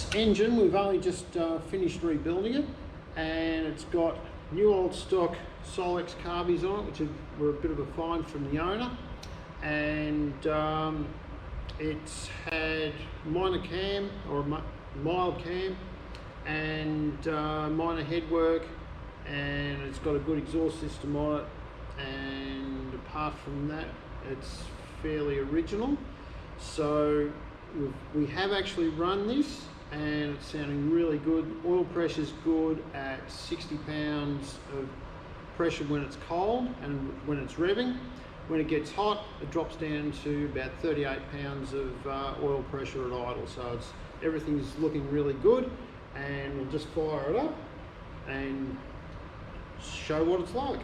This engine, we've only just finished rebuilding it, and it's got new old stock Solex carbies on it, which were a bit of a find from the owner, and it's had minor cam or mild cam and minor headwork, and it's got a good exhaust system on it, and apart from that it's fairly original. So we have actually run this and it's sounding really good. Oil pressure's good at 60 pounds of pressure when it's cold and when it's revving. When it gets hot, it drops down to about 38 pounds of oil pressure at idle. So everything's looking really good, and we'll just fire it up and show what it's like.